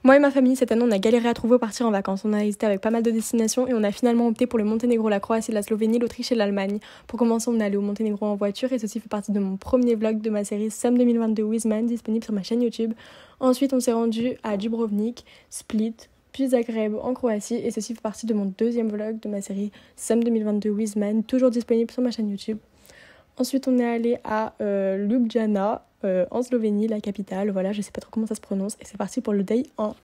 Moi et ma famille, cette année, on a galéré à trouver où partir en vacances. On a hésité avec pas mal de destinations et on a finalement opté pour le Monténégro, la Croatie, la Slovénie, l'Autriche et l'Allemagne. Pour commencer, on est allé au Monténégro en voiture et ceci fait partie de mon premier vlog de ma série Summer 2022 with Man, disponible sur ma chaîne YouTube. Ensuite, on s'est rendu à Dubrovnik, Split, puis Zagreb en Croatie et ceci fait partie de mon deuxième vlog de ma série Summer 2022 with Man, toujours disponible sur ma chaîne YouTube. Ensuite, on est allé à Ljubljana, en Slovénie, la capitale. Voilà, je sais pas trop comment ça se prononce. Et c'est parti pour le day 1.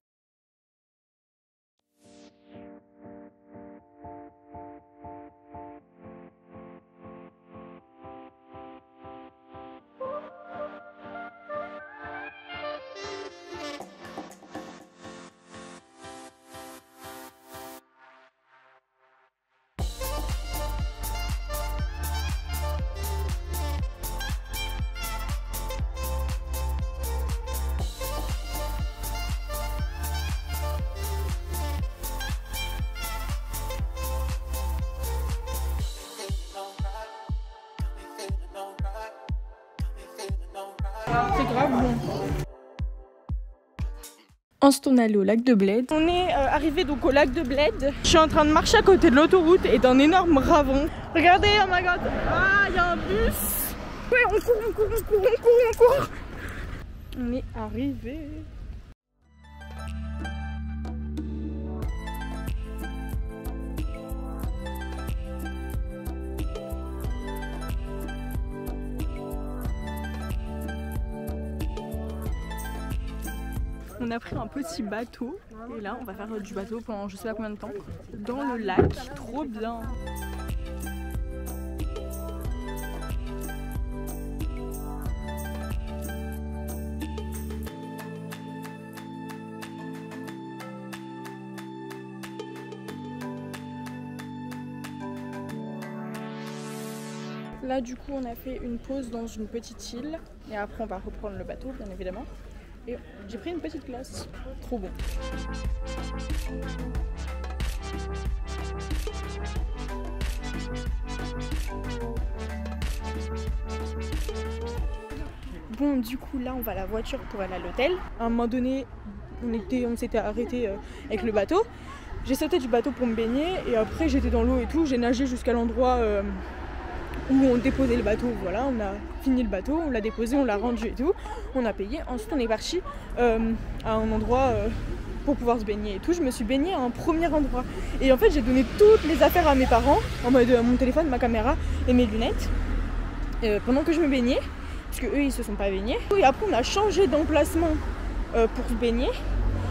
C'est grave bon. Ensuite, on est allé au lac de Bled. On est arrivé donc au lac de Bled. Je suis en train de marcher à côté de l'autoroute et d'un énorme ravin. Regardez, oh my god. Ah, il y a un bus. Ouais, on court. On est arrivé. On a pris un petit bateau et là on va faire du bateau pendant je sais pas combien de temps dans le lac, trop bien. Là du coup on a fait une pause dans une petite île et après on va reprendre le bateau bien évidemment. Et j'ai pris une petite glace, trop bon. Bon, du coup là on va à la voiture pour aller à l'hôtel. À un moment donné, on s'était arrêté avec le bateau. J'ai sauté du bateau pour me baigner et après j'étais dans l'eau et tout. J'ai nagé jusqu'à l'endroit où on déposait le bateau. Voilà, on a fini le bateau, on l'a déposé, on l'a rendu et tout. On a payé. Ensuite on est parti à un endroit pour pouvoir se baigner et tout. Je me suis baignée à un premier endroit. Et en fait j'ai donné toutes les affaires à mes parents, en mode mon téléphone, ma caméra et mes lunettes, pendant que je me baignais. Parce que eux ils se sont pas baignés. Et après on a changé d'emplacement pour se baigner.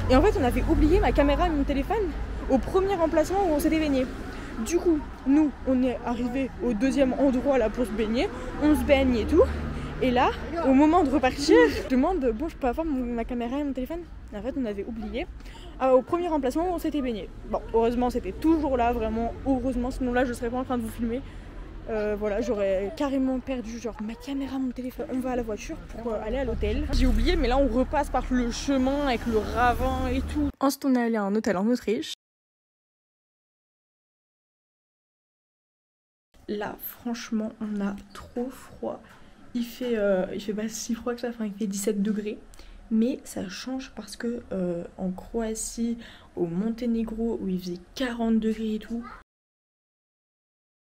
Et en fait on avait oublié ma caméra et mon téléphone au premier emplacement où on s'était baigné. Du coup, nous, on est arrivé au deuxième endroit là pour se baigner. On se baigne et tout. Et là, au moment de repartir, je demande, bon, je peux avoir ma caméra et mon téléphone? Et en fait, on avait oublié au premier emplacement où on s'était baigné. Bon, heureusement, c'était toujours là, vraiment, heureusement. Sinon là, je serais pas en train de vous filmer. Voilà, j'aurais carrément perdu genre ma caméra, mon téléphone. On va à la voiture pour aller à l'hôtel. J'ai oublié, mais là, on repasse par le chemin avec le ravin et tout. Ensuite, on est allé à un hôtel en Autriche. Là, franchement, on a trop froid. Il fait pas si froid que ça, enfin, il fait 17 degrés. Mais ça change parce que en Croatie, au Monténégro, où il faisait 40 degrés et tout.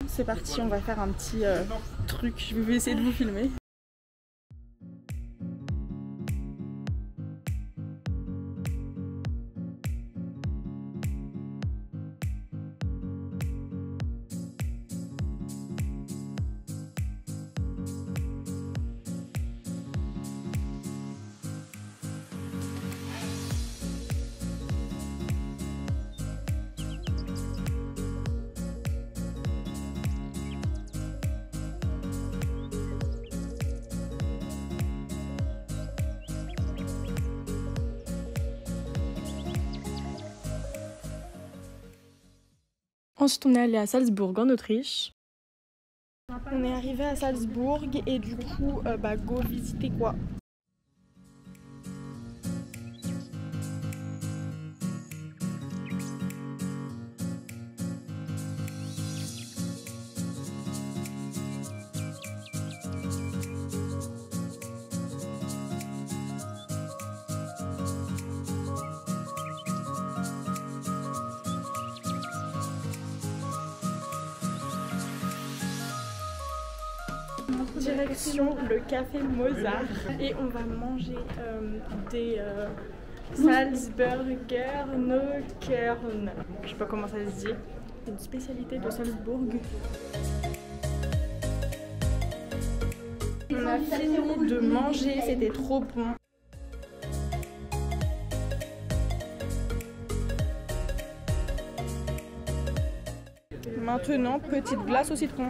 C'est parti, on va faire un petit truc. Je vais essayer de vous filmer. Ensuite, on est allé à Salzbourg en Autriche. On est arrivé à Salzbourg et du coup, go visiter quoi. Direction le café Mozart et on va manger des Salzburger Neukölln. Je sais pas comment ça se dit. C'est une spécialité de Salzbourg. On a fini de manger, c'était trop bon. Maintenant, petite glace au citron.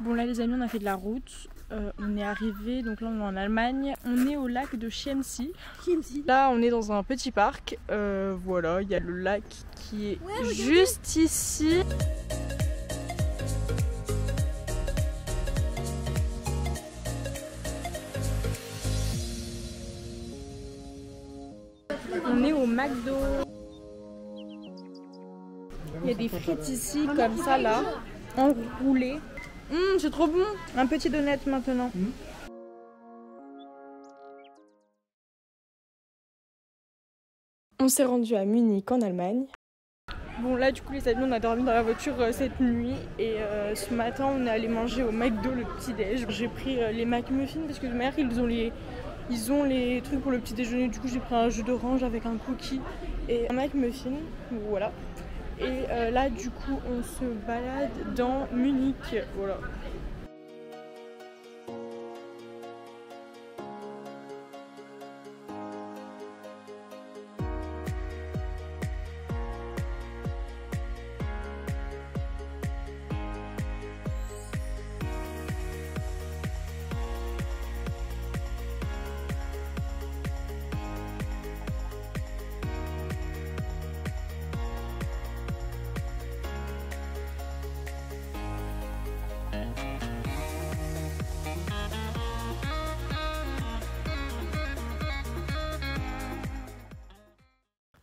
Bon là les amis, on a fait de la route, on est arrivé, donc là on est en Allemagne, on est au lac de Chiemsee. Là on est dans un petit parc, voilà, il y a le lac qui est juste ici. On est au McDo. Il y a des frites ici comme ça là, enroulées. C'est trop bon. Un petit donut maintenant. On s'est rendu à Munich en Allemagne. Bon là du coup les amis, on a dormi dans la voiture cette nuit et ce matin on est allé manger au McDo le petit déj. J'ai pris les McMuffins parce que de manière ils ont les trucs pour le petit déjeuner. Du coup j'ai pris un jus d'orange avec un cookie et un McMuffin. Voilà. Et là du coup on se balade dans Munich, voilà.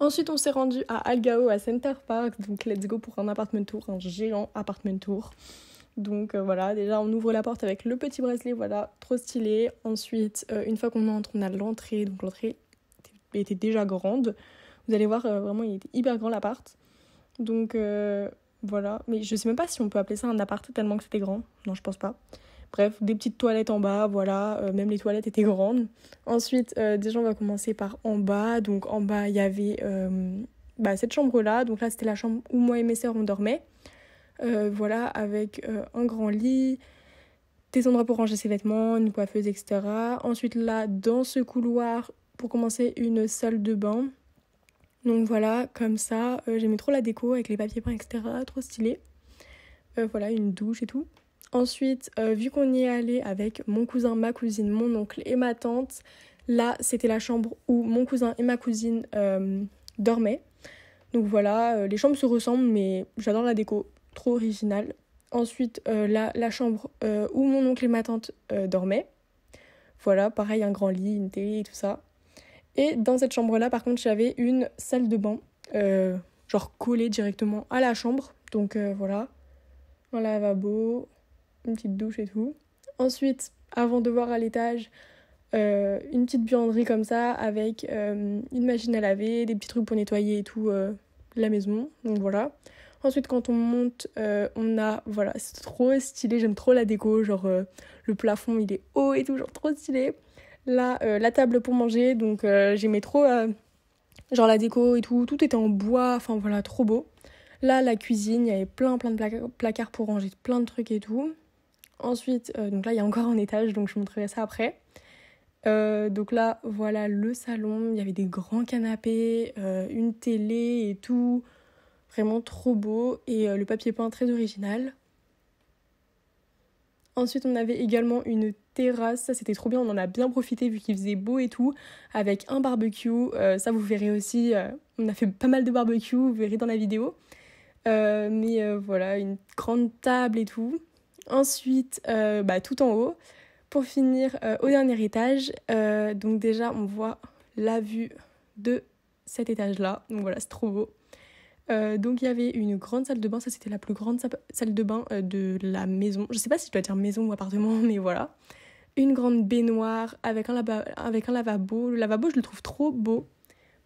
Ensuite, on s'est rendu à Allgäu, à Center Park, donc let's go pour un apartment tour, un géant apartment tour. Donc voilà, déjà on ouvre la porte avec le petit bracelet, voilà, trop stylé. Ensuite, une fois qu'on entre, on a l'entrée, donc l'entrée était déjà grande. Vous allez voir, vraiment, il était hyper grand l'appart. Donc voilà, mais je sais même pas si on peut appeler ça un appart tellement que c'était grand. Non, je pense pas. Bref, des petites toilettes en bas, voilà, même les toilettes étaient grandes. Ensuite, déjà on va commencer par en bas. Donc en bas, il y avait cette chambre-là. Donc là, c'était la chambre où moi et mes sœurs on dormait. Voilà, avec un grand lit, des endroits pour ranger ses vêtements, une coiffeuse, etc. Ensuite là, dans ce couloir, pour commencer, une salle de bain. Donc voilà, comme ça, j'aimais trop la déco avec les papiers peints, etc. Trop stylé. Voilà, une douche et tout. Ensuite, vu qu'on y est allé avec mon cousin, ma cousine, mon oncle et ma tante, là, c'était la chambre où mon cousin et ma cousine dormaient. Donc voilà, les chambres se ressemblent, mais j'adore la déco, trop originale. Ensuite, la chambre où mon oncle et ma tante dormaient. Voilà, pareil, un grand lit, une télé et tout ça. Et dans cette chambre-là, par contre, j'avais une salle de bain, genre collée directement à la chambre. Donc voilà, un lavabo, une petite douche et tout. Ensuite, avant de voir à l'étage, une petite buanderie comme ça avec une machine à laver, des petits trucs pour nettoyer et tout la maison. Donc voilà. Ensuite, quand on monte, on a, voilà, c'est trop stylé, j'aime trop la déco, genre le plafond il est haut et tout, genre trop stylé. Là, la table pour manger, donc j'aimais trop genre la déco et tout était en bois, enfin voilà, trop beau. Là, la cuisine, il y avait plein de placards pour ranger plein de trucs et tout. Ensuite, donc là, il y a encore un étage, donc je vous montrerai ça après. Donc là, voilà le salon, il y avait des grands canapés, une télé et tout. Vraiment trop beau et le papier peint très original. Ensuite, on avait également une terrasse, ça c'était trop bien, on en a bien profité vu qu'il faisait beau et tout, avec un barbecue, ça vous verrez aussi, on a fait pas mal de barbecue, vous verrez dans la vidéo. Mais voilà, une grande table et tout. Ensuite, tout en haut. Pour finir, au dernier étage, donc déjà on voit la vue de cet étage-là, donc voilà, c'est trop beau. Donc il y avait une grande salle de bain, ça c'était la plus grande salle de bain de la maison. Je sais pas si je dois dire maison ou appartement, mais voilà. Une grande baignoire avec un lavabo. Le lavabo, je le trouve trop beau.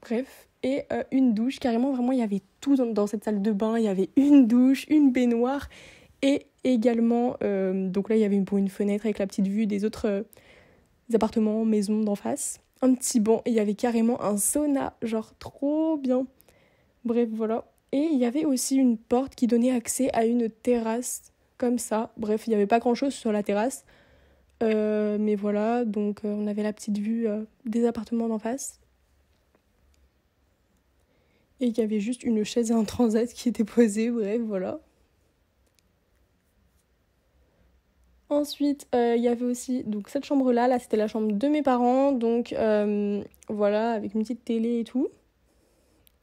Bref. Et une douche, carrément, vraiment, il y avait tout dans cette salle de bain. Il y avait une douche, une baignoire et également, donc là, il y avait une fenêtre avec la petite vue des autres appartements, maisons d'en face. Un petit banc et il y avait carrément un sauna, genre trop bien. Bref, voilà. Et il y avait aussi une porte qui donnait accès à une terrasse, comme ça. Bref, il n'y avait pas grand-chose sur la terrasse. Mais voilà, donc on avait la petite vue des appartements d'en face. Et il y avait juste une chaise et un transat qui étaient posés, bref, voilà. Ensuite, il y avait aussi donc, cette chambre-là, là c'était la chambre de mes parents, donc voilà, avec une petite télé et tout.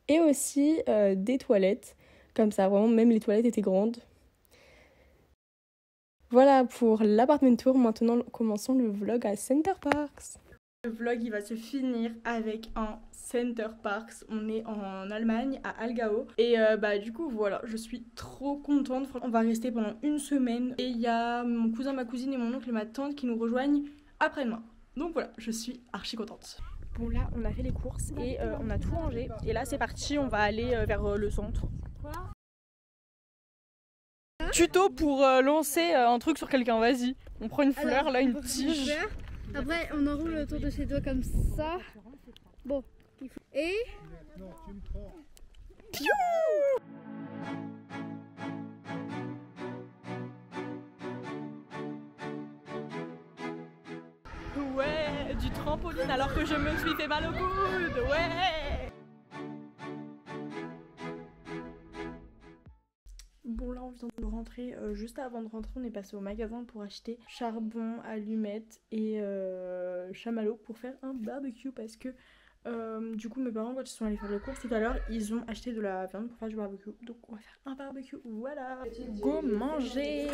Et aussi des toilettes, comme ça, vraiment, même les toilettes étaient grandes. Voilà pour l'appartement tour. Maintenant, commençons le vlog à Center Parcs. Le vlog, il va se finir avec un Center Parcs. On est en Allemagne, à Allgäu. Et du coup, voilà, je suis trop contente. On va rester pendant une semaine. Et il y a mon cousin, ma cousine et mon oncle et ma tante qui nous rejoignent après-demain. Donc voilà, je suis archi contente. Bon, là, on a fait les courses et on a tout rangé. Et là, c'est parti, on va aller vers le centre. Tuto pour lancer un truc sur quelqu'un, vas-y. On prend une fleur, alors, là, une tige. Après, on enroule autour de ses doigts comme ça. Bon, et... Non, tu me prends. Ouais, du trampoline alors que je me suis fait mal au coude, ouais. Bon là on vient de rentrer, juste avant de rentrer on est passé au magasin pour acheter charbon, allumettes et chamallow pour faire un barbecue parce que du coup mes parents quand ils sont allés faire les courses tout à l'heure ils ont acheté de la viande pour faire du barbecue, donc on va faire un barbecue, voilà. Go manger.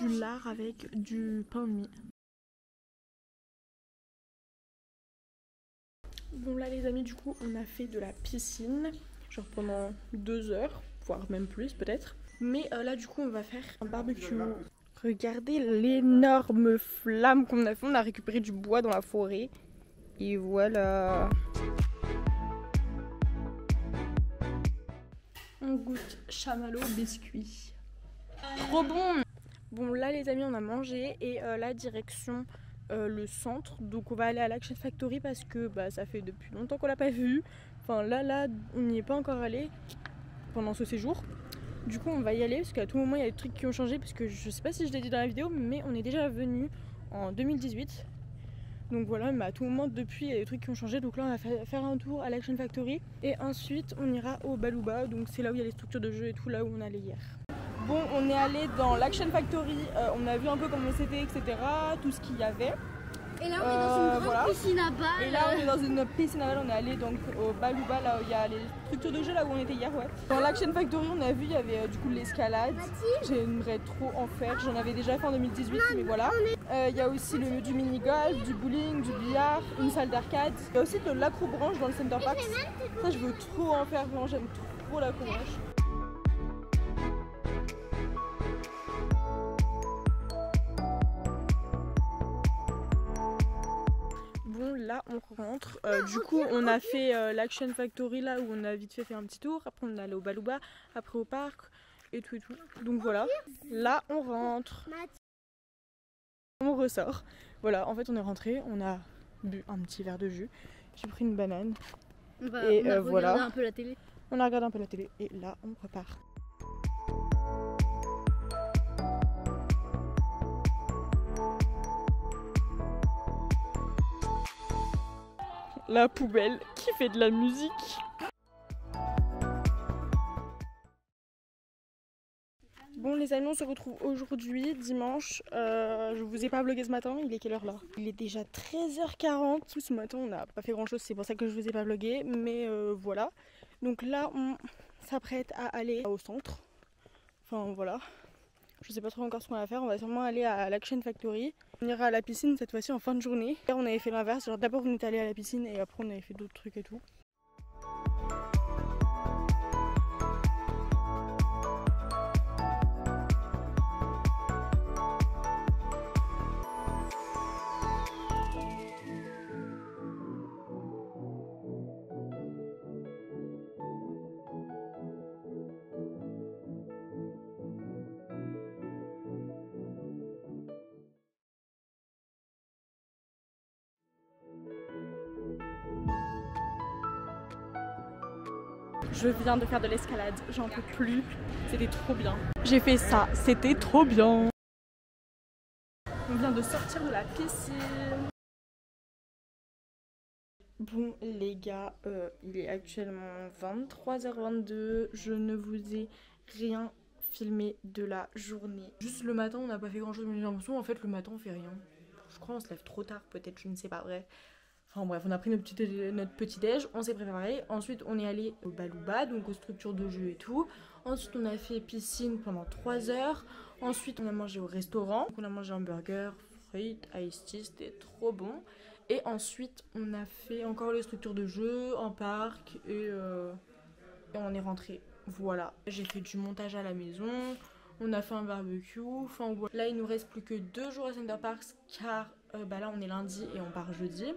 Du lard avec du pain de mie. Bon là les amis, du coup on a fait de la piscine, genre pendant 2 heures, voire même plus peut-être. Mais là du coup on va faire un barbecue. Regardez l'énorme flamme qu'on a fait, on a récupéré du bois dans la forêt. Et voilà. On goûte chamallow biscuit. Trop bon! Bon là les amis on a mangé et la direction le centre, donc on va aller à l'Action Factory parce que ça fait depuis longtemps qu'on l'a pas vu. Enfin là on n'y est pas encore allé pendant ce séjour. Du coup on va y aller parce qu'à tout moment il y a des trucs qui ont changé parce que je sais pas si je l'ai dit dans la vidéo mais on est déjà venu en 2018. Donc voilà, mais à tout moment depuis il y a des trucs qui ont changé, donc là on va faire un tour à l'Action Factory et ensuite on ira au Baluba, donc c'est là où il y a les structures de jeu et tout, là où on allait hier. Bon, on est allé dans l'Action Factory, on a vu un peu comment c'était, etc., tout ce qu'il y avait. Et là on est dans une grande piscine à balles. Et là on est dans une piscine à balles, on est allé donc au Baluba, là où il y a les structures de jeu, là où on était hier, ouais. Dans l'Action Factory on a vu, il y avait du coup de l'escalade. J'aimerais trop en faire, j'en avais déjà fait en 2018, mais voilà. Il y a aussi du mini-golf, du bowling, du billard, une salle d'arcade. Il y a aussi de l'acrobranche dans le Center Parcs. Ça je veux trop en faire, vraiment j'aime trop l'acrobranche. Là on rentre, du coup on a fait l'Action Factory là où on a vite fait un petit tour, après on est allé au Baluba, après au parc et tout, donc voilà, là on rentre, on ressort, voilà en fait on est rentré, on a bu un petit verre de jus, j'ai pris une banane et on a voilà, regardé un peu la télé. On a regardé un peu la télé et là on repart. La poubelle qui fait de la musique. Bon les amis, on se retrouve aujourd'hui, dimanche. Je vous ai pas vlogué ce matin, il est quelle heure là? Il est déjà 13h40. Ce matin on n'a pas fait grand chose, c'est pour ça que je vous ai pas vlogué. Mais voilà. Donc là on s'apprête à aller au centre. Enfin voilà. Je sais pas trop encore ce qu'on va faire, on va sûrement aller à l'Action Factory. On ira à la piscine cette fois-ci en fin de journée. Hier on avait fait l'inverse, genre d'abord on est allé à la piscine et après on avait fait d'autres trucs et tout. Je viens de faire de l'escalade, j'en peux plus, c'était trop bien. J'ai fait ça, c'était trop bien. On vient de sortir de la piscine. Bon les gars, il est actuellement 23h22, je ne vous ai rien filmé de la journée. Juste le matin on n'a pas fait grand chose, mais j'ai l'impression en fait le matin on fait rien. Je crois on se lève trop tard peut-être, je ne sais pas, bref. Enfin bref, on a pris notre petit déj, on s'est préparé. Ensuite, on est allé au Balouba, donc aux structures de jeu et tout. Ensuite, on a fait piscine pendant 3 heures. Ensuite, on a mangé au restaurant. Donc, on a mangé un burger, frites, iced tea, c'était trop bon. Et ensuite, on a fait encore les structures de jeu, en parc et on est rentré. Voilà, j'ai fait du montage à la maison. On a fait un barbecue. Enfin, voilà. Là, il nous reste plus que 2 jours à Center Parcs car là, on est lundi et on part jeudi.